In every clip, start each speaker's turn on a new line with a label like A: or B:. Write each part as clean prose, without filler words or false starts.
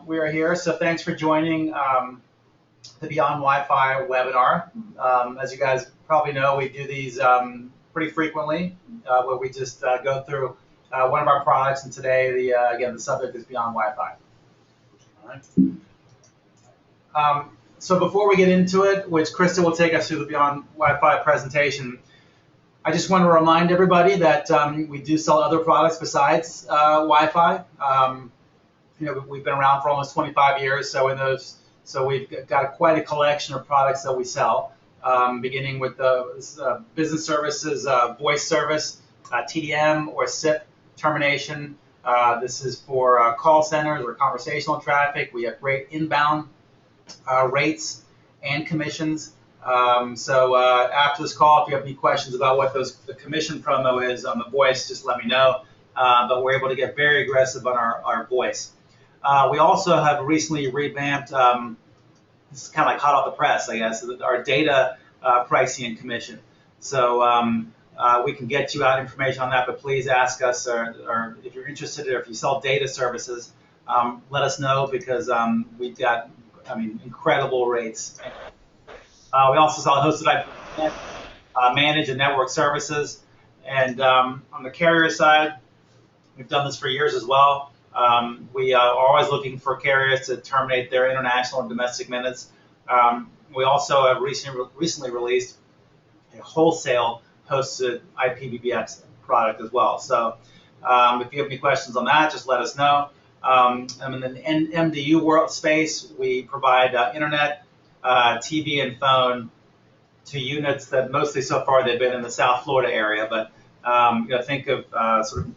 A: we are here. So thanks for joining the Beyond Wi-Fi webinar. As you guys probably know, we do these pretty frequently, where we just go through one of our products. And today, again, the subject is Beyond Wi-Fi. All right. So before we get into it, which Krista will take us through the Beyond Wi-Fi presentation, I just want to remind everybody that we do sell other products besides Wi-Fi. We've been around for almost 25 years, so we've got quite a collection of products that we sell, beginning with the business services, voice service, TDM or SIP termination. This is for call centers or conversational traffic. We have great inbound rates and commissions. So after this call, if you have any questions about what the commission promo is on the voice, just let me know. But we're able to get very aggressive on our voice. We also have recently revamped, this is kind of like hot off the press, I guess, our data pricing and commission. So we can get you out information on that, but please ask us, or if you're interested, or if you sell data services, let us know, because we've got, incredible rates. We also sell hosted IP, manage and network services. And on the carrier side, we've done this for years as well. We are always looking for carriers to terminate their international and domestic minutes. We also have recently released a wholesale hosted IPVPX product as well. So if you have any questions on that, just let us know. And in the MDU world space, we provide internet, TV, and phone to units that mostly so far they've been in the South Florida area. But think of sort of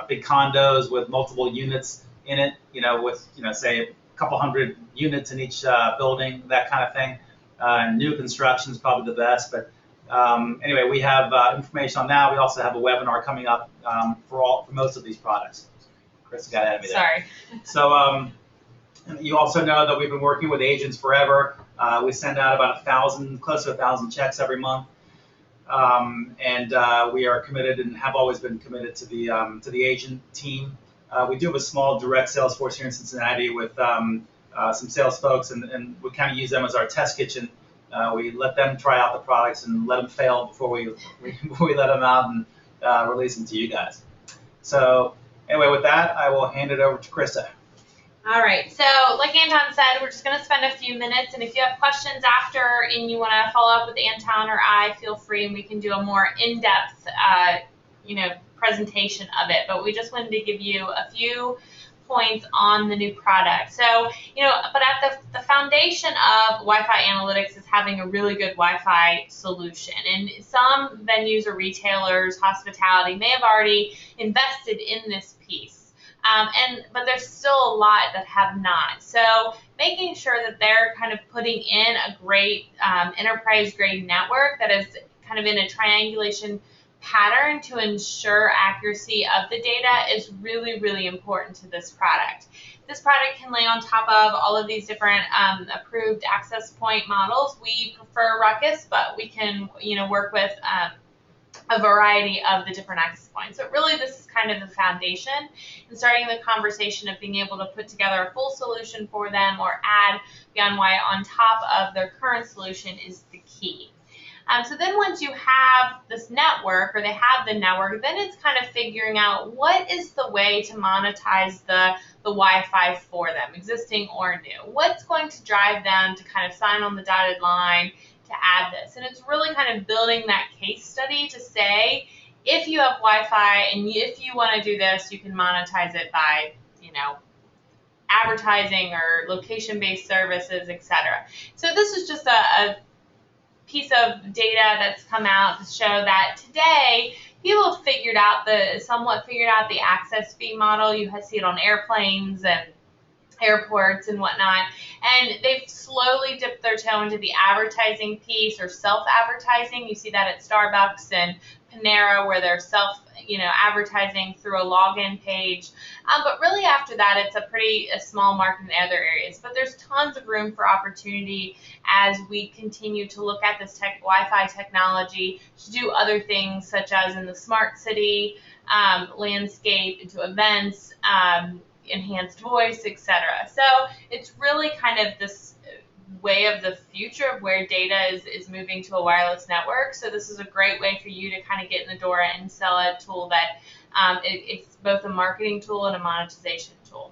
A: big condos with multiple units in it, with say a couple hundred units in each building, that kind of thing. New construction is probably the best, but anyway, we have information on that. We also have a webinar coming up for most of these products. Chris got ahead of me there.
B: Sorry.
A: So you also know that we've been working with agents forever. We send out about close to 1,000 checks every month. And we are committed and have always been committed to the agent team. We do have a small direct sales force here in Cincinnati with some sales folks, and we kind of use them as our test kitchen. We let them try out the products and let them fail before we let them out and release them to you guys. So anyway, with that, I will hand it over to Krista.
B: All right, so like Anton said, we're just going to spend a few minutes, and if you have questions after and you want to follow up with Anton or I, feel free, and we can do a more in-depth, presentation of it. But we just wanted to give you a few points on the new product. So, but at the foundation of Wi-Fi analytics is having a really good Wi-Fi solution. And some venues or retailers, hospitality, may have already invested in this piece. But there's still a lot that have not. So making sure that they're kind of putting in a great enterprise-grade network that is kind of in a triangulation pattern to ensure accuracy of the data is really, really important to this product. This product can lay on top of all of these different approved access point models. We prefer Ruckus, but we can, work with a variety of the different access points. So really, this is kind of the foundation, and starting the conversation of being able to put together a full solution for them or add Beyond Wi on top of their current solution is the key. So then once you have this network, or they have the network, then it's kind of figuring out what is the way to monetize the Wi-Fi for them, existing or new. What's going to drive them to kind of sign on the dotted line to add this? And it's really kind of building that case study to say, if you have Wi-Fi and if you want to do this, you can monetize it by, advertising or location-based services, etc. So this is just a piece of data that's come out to show that today people have somewhat figured out the access fee model. You see it on airplanes and airports and whatnot, and they've slowly dipped their toe into the advertising piece or self-advertising. You see that at Starbucks and Panera, where they're advertising through a login page. But really after that, it's a small market in other areas. But there's tons of room for opportunity as we continue to look at this Wi-Fi technology to do other things, such as in the smart city landscape, into events, enhanced voice, etc. So it's really kind of this way of the future of where data is moving to a wireless network. So this is a great way for you to kind of get in the door and sell a tool that it's both a marketing tool and a monetization tool.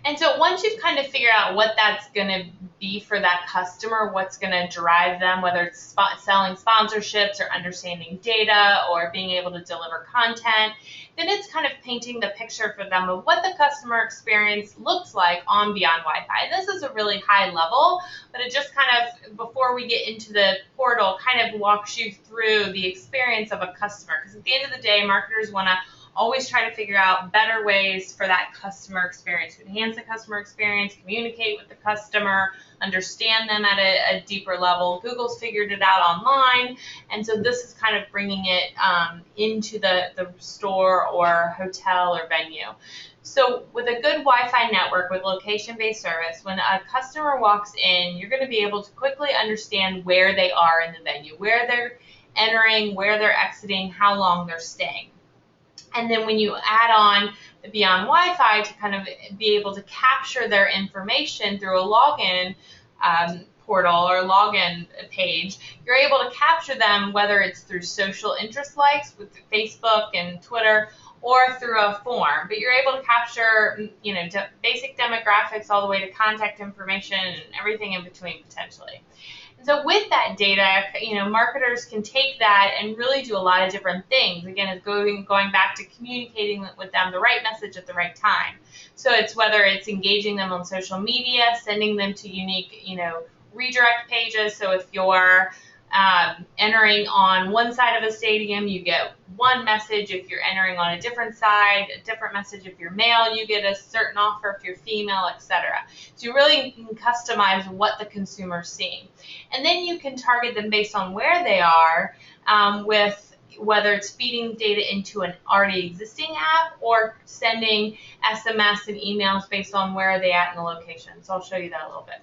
B: And so once you've kind of figured out what that's going to be for that customer, what's going to drive them, whether it's selling sponsorships or understanding data or being able to deliver content, then it's kind of painting the picture for them of what the customer experience looks like on Beyond Wi-Fi. And this is a really high level, but it just kind of, before we get into the portal, kind of walks you through the experience of a customer. Because at the end of the day, marketers want to always try to figure out better ways for that customer experience, to enhance the customer experience, communicate with the customer, understand them at a deeper level. Google's figured it out online, and so this is kind of bringing it into the store or hotel or venue. So with a good Wi-Fi network with location-based service, when a customer walks in, you're going to be able to quickly understand where they are in the venue, where they're entering, where they're exiting, how long they're staying. And then when you add on the Beyond Wi-Fi to kind of be able to capture their information through a login portal or login page, you're able to capture them, whether it's through social interest likes with Facebook and Twitter or through a form. But you're able to capture, you know, basic demographics all the way to contact information and everything in between potentially. And so with that data, you know, marketers can take that and really do a lot of different things. Again, it's going back to communicating with them the right message at the right time. So it's whether it's engaging them on social media, sending them to unique, you know, redirect pages. So if you're entering on one side of a stadium, you get one message. If you're entering on a different side, a different message. If you're male, you get a certain offer. If you're female, etc. So you really can customize what the consumer's seeing. And then you can target them based on where they are, with whether it's feeding data into an already existing app or sending SMS and emails based on where are they at in the location. So I'll show you that a little bit.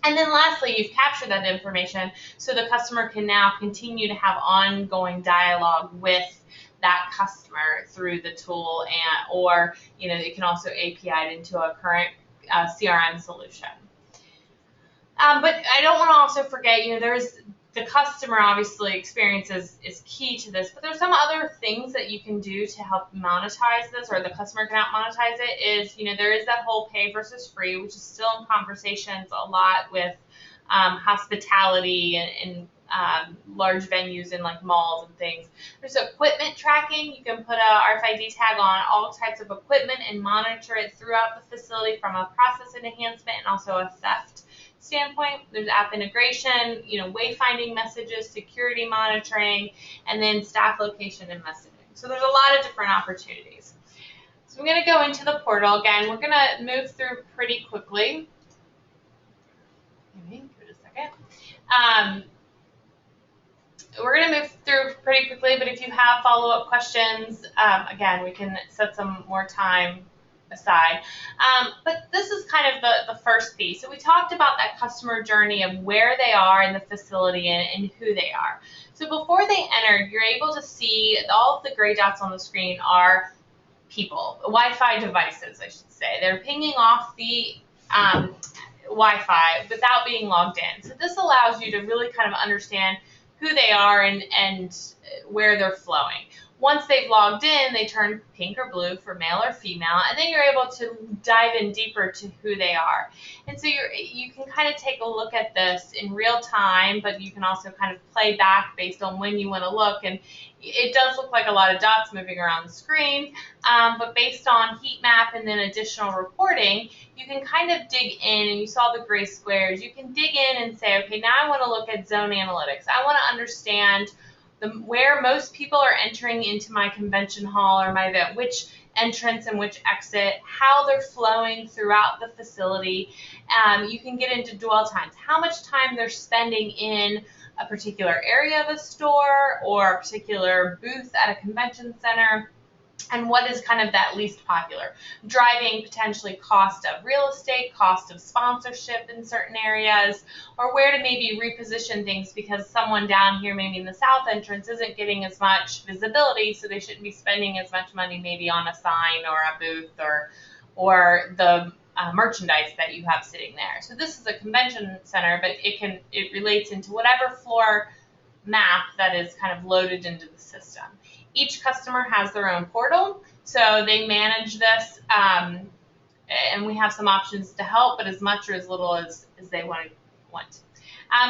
B: And then lastly, you've captured that information so the customer can now continue to have ongoing dialogue with that customer through the tool, and or, you know, it can also API it into a current CRM solution. But I don't want to also forget, you know, there's the customer obviously experience is key to this, but there's some other things that you can do to help monetize this, or the customer can out monetize it. Is, you know, there is that whole pay versus free, which is still in conversations a lot with hospitality and large venues and like malls and things. There's equipment tracking. You can put a RFID tag on all types of equipment and monitor it throughout the facility from a process enhancement and also a theft standpoint. There's app integration, you know, wayfinding messages, security monitoring, and then staff location and messaging. So there's a lot of different opportunities. So I'm going to go into the portal again. We're going to move through pretty quickly. Give it a second. We're going to move through pretty quickly, but if you have follow-up questions, again, we can set some more time aside. But this is kind of the first piece. So we talked about that customer journey of where they are in the facility and who they are. So before they enter, you're able to see all of the gray dots on the screen are people, Wi-Fi devices, I should say. They're pinging off the Wi-Fi without being logged in. So this allows you to really kind of understand who they are and where they're flowing. Once they've logged in, they turn pink or blue for male or female, and then you're able to dive in deeper to who they are. And so you can kind of take a look at this in real time, but you can also kind of play back based on when you want to look. And it does look like a lot of dots moving around the screen, but based on heat map and then additional reporting, you can kind of dig in, and you saw the gray squares. You can dig in and say, okay, now I want to look at zone analytics. I want to understand where most people are entering into my convention hall or my event, which entrance and which exit, how they're flowing throughout the facility. You can get into dwell times, how much time they're spending in a particular area of a store or a particular booth at a convention center. and what is kind of that least popular, driving potentially cost of real estate, cost of sponsorship in certain areas, or where to maybe reposition things because someone down here maybe in the south entrance isn't getting as much visibility, so they shouldn't be spending as much money maybe on a sign or a booth or the merchandise that you have sitting there. So this is a convention center, but it relates into whatever floor map that is kind of loaded into the system. Each customer has their own portal, so they manage this, and we have some options to help, but as much or as little as they want.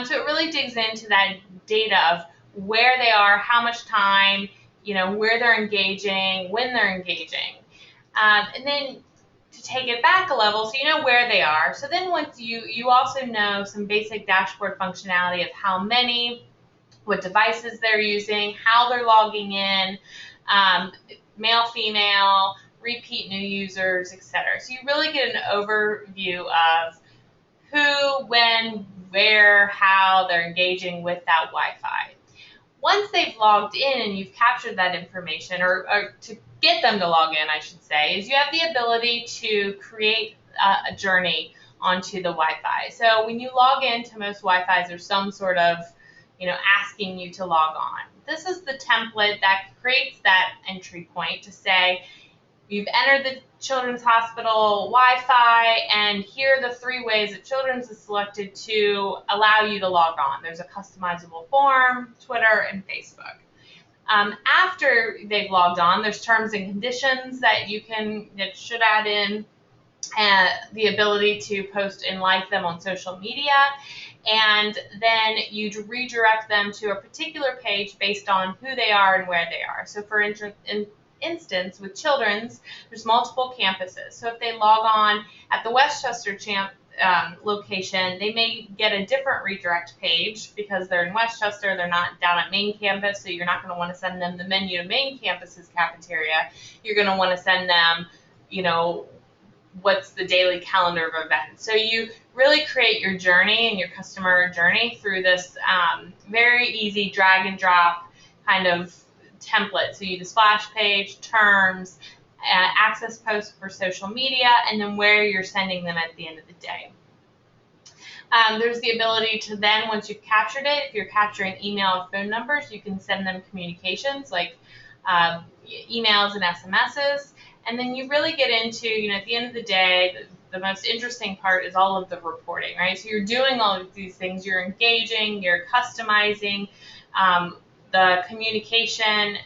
B: So it really digs into that data of where they are, how much time, where they're engaging, when they're engaging. And then to take it back a level, so you know where they are. So then once you also know some basic dashboard functionality of how many, what devices they're using, how they're logging in, male, female, repeat new users, etc. So you really get an overview of who, when, where, how they're engaging with that Wi-Fi. Once they've logged in and you've captured that information, or to get them to log in, I should say, is you have the ability to create a journey onto the Wi-Fi. So when you log into most Wi-Fis, there's some sort of asking you to log on. This is the template that creates that entry point to say, you've entered the Children's Hospital Wi-Fi, and here are the 3 ways that Children's is selected to allow you to log on. There's a customizable form, Twitter, and Facebook. After they've logged on, there's terms and conditions that should add in, the ability to post and like them on social media, and then you redirect them to a particular page based on who they are and where they are. So for instance, with Children's, there's multiple campuses. So if they log on at the Westchester location, they may get a different redirect page because they're in Westchester, they're not down at main campus, so you're not going to want to send them the menu to main campus's cafeteria. You're going to want to send them, what's the daily calendar of events. So you really create your journey and your customer journey through this very easy drag and drop kind of template. So you do splash page, terms, access posts for social media, and then where you're sending them at the end of the day. There's the ability to then, once you've captured it, if you're capturing email or phone numbers, you can send them communications like emails and SMSs. And then you really get into, at the end of the day, the most interesting part is all of the reporting, right? So you're doing all of these things. You're engaging, you're customizing the communication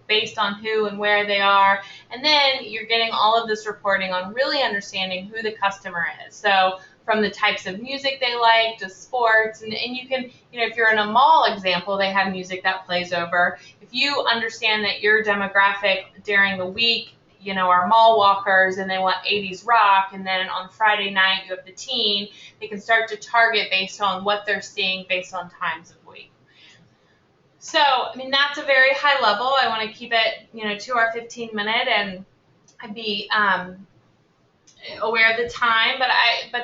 B: based on who and where they are. And then you're getting all of this reporting on really understanding who the customer is. So from the types of music they like to sports, and you can, if you're in a mall example, they have music that plays over. If you understand that your demographic during the week, are mall walkers and they want 80s rock, and then on Friday night you have the teen, they can start to target based on what they're seeing based on times of week. So, that's a very high level. I want to keep it, to our 15-minute, and I'd be aware of the time, but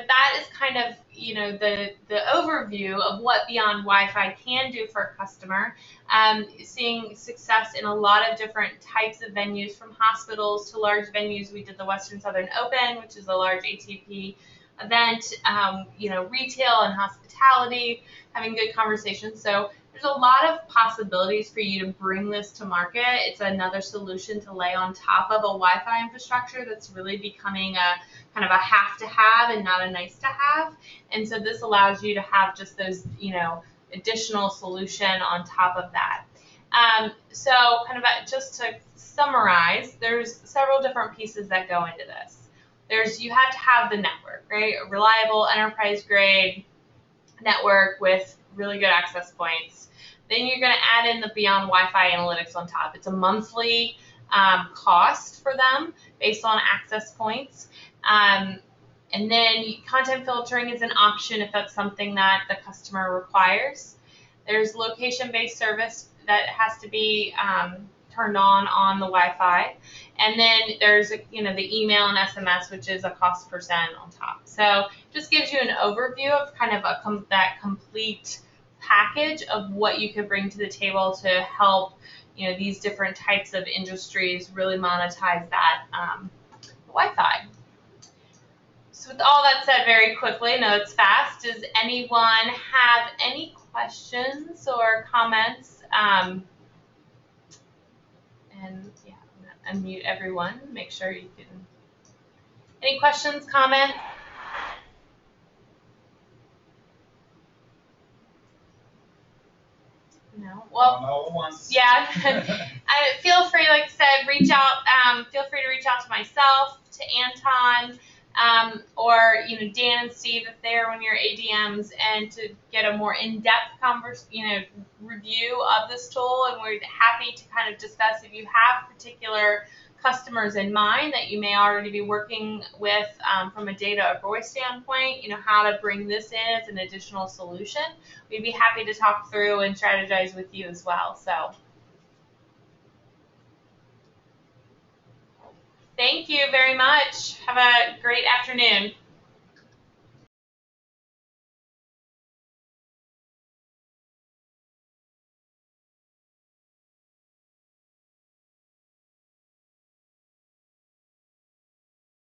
B: that is kind of, the overview of what Beyond Wi-Fi can do for a customer. Seeing success in a lot of different types of venues, from hospitals to large venues. We did the Western Southern Open, which is a large ATP event, retail and hospitality, having good conversations. So there's a lot of possibilities for you to bring this to market. It's another solution to lay on top of a Wi-Fi infrastructure that's really becoming a kind of a have to have and not a nice to have. And so this allows you to have just those, additional solution on top of that. So kind of just to summarize, there's several different pieces that go into this. You have to have the network, right? A reliable enterprise grade network with really good access points. Then you're going to add in the Beyond Wi-Fi analytics on top. It's a monthly cost for them based on access points. And then content filtering is an option if that's something that the customer requires. There's location-based service that has to be turned on the Wi-Fi. And then there's the email and SMS, which is a cost % on top. So just gives you an overview of kind of that complete package of what you could bring to the table to help these different types of industries really monetize that Wi-Fi. So with all that said, very quickly, I know it's fast, does anyone have any questions or comments? And yeah, I'm going to unmute everyone, make sure you can. Any questions, comments? No. Well, yeah. Feel free, like I said, reach out. Feel free to reach out to myself, to Anton, or Dan and Steve if they're one of your ADMs, and to get a more in-depth review of this tool. And we're happy to kind of discuss if you have particular customers in mind that you may already be working with from a data or voice standpoint, how to bring this in as an additional solution. We'd be happy to talk through and strategize with you as well. So thank you very much. Have a great afternoon.